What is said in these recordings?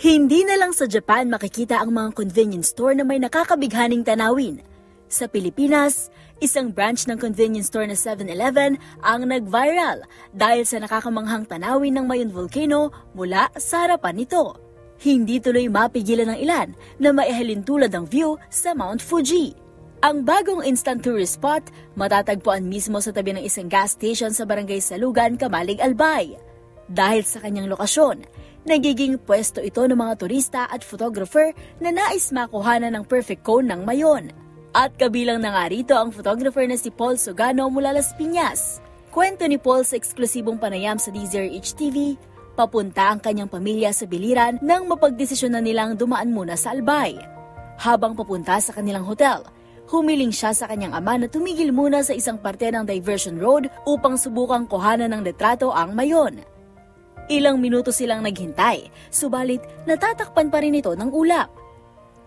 Hindi na lang sa Japan makikita ang mga convenience store na may nakakabighaning tanawin. Sa Pilipinas, isang branch ng convenience store na 7-Eleven ang nag-viral dahil sa nakakamanghang tanawin ng Mayon Volcano mula sa harapan nito. Hindi tuloy mapigilan ng ilan na maihalin tulad ang view sa Mount Fuji. Ang bagong instant tourist spot matatagpuan mismo sa tabi ng isang gas station sa Barangay Salugan, Kamalig, Albay. Dahil sa kanyang lokasyon, nagiging pwesto ito ng mga turista at photographer na nais makuhanan ng perfect cone ng Mayon. At kabilang na nga rito ang photographer na si Paul Sogano mula Las Piñas. Kwento ni Paul sa eksklusibong panayam sa DZRH TV, papunta ang kanyang pamilya sa Biliran nang mapagdesisyon na nilang dumaan muna sa Albay. Habang papunta sa kanilang hotel, humiling siya sa kanyang ama na tumigil muna sa isang parte ng diversion road upang subukang kuhanan ng litrato ang Mayon. Ilang minuto silang naghintay, subalit natatakpan pa rin ito ng ulap.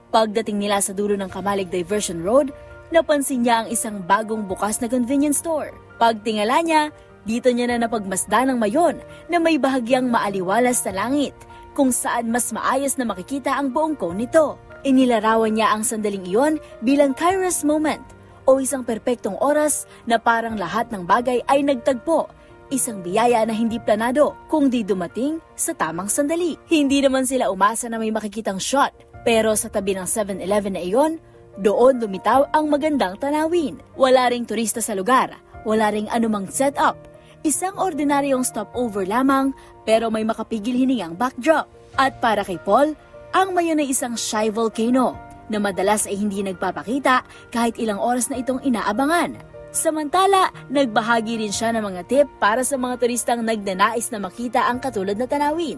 Pagdating nila sa dulo ng Kamalig Diversion Road, napansin niya ang isang bagong bukas na convenience store. Pagtingala niya, dito niya na napagmasdan ng Mayon na may bahagyang maaliwalas sa langit, kung saan mas maayos na makikita ang buong cone nito. Inilarawan niya ang sandaling iyon bilang Kairos moment o isang perpektong oras na parang lahat ng bagay ay nagtagpo. Isang biyaya na hindi planado kung di dumating sa tamang sandali. Hindi naman sila umasa na may makikitang shot. Pero sa tabi ng 7-Eleven na iyon, doon lumitaw ang magandang tanawin. Wala ring turista sa lugar, wala ring anumang setup. Isang ordinaryong stopover lamang pero may makapigil hiningang backdrop. At para kay Paul, ang Mayon ay isang shy volcano na madalas ay hindi nagpapakita kahit ilang oras na itong inaabangan. Samantala, nagbahagi rin siya ng mga tip para sa mga turistang nagnanais na makita ang katulad na tanawin.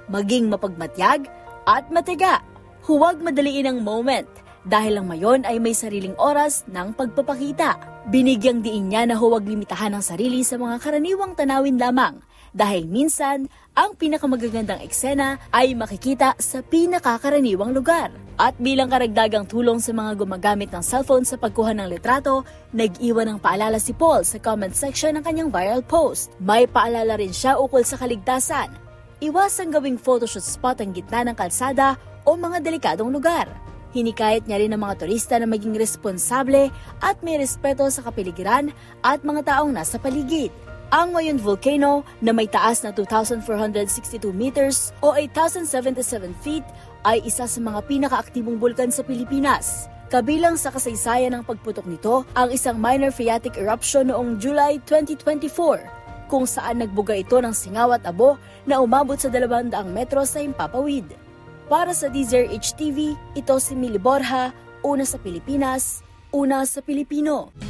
Maging mapagmatyag at matiga. Huwag madaliin ang moment dahil ang Mayon ay may sariling oras ng pagpapakita. Binigyang diin niya na huwag limitahan ang sarili sa mga karaniwang tanawin lamang dahil minsan ang pinakamagagandang eksena ay makikita sa pinakakaraniwang lugar. At bilang karagdagang tulong sa mga gumagamit ng cellphone sa pagkuha ng litrato, nag-iwan ng paalala si Paul sa comment section ng kanyang viral post. May paalala rin siya ukol sa kaligtasan. Iwasang gawing photoshoot spot ang gitna ng kalsada o mga delikadong lugar. Hinikayat niya rin ang mga turista na maging responsable at may respeto sa kapaligiran at mga taong nasa paligid. Ang Mayon Volcano na may taas na 2,462 meters o 8,077 feet ay isa sa mga pinakaaktibong bulkan sa Pilipinas. Kabilang sa kasaysayan ng pagputok nito ang isang minor phreatic eruption noong July 2024 kung saan nagbuga ito ng singaw at abo na umabot sa 200 metro sa himpapawid. Para sa DZRH TV, ito si Mili Borja, una sa Pilipinas, una sa Pilipino.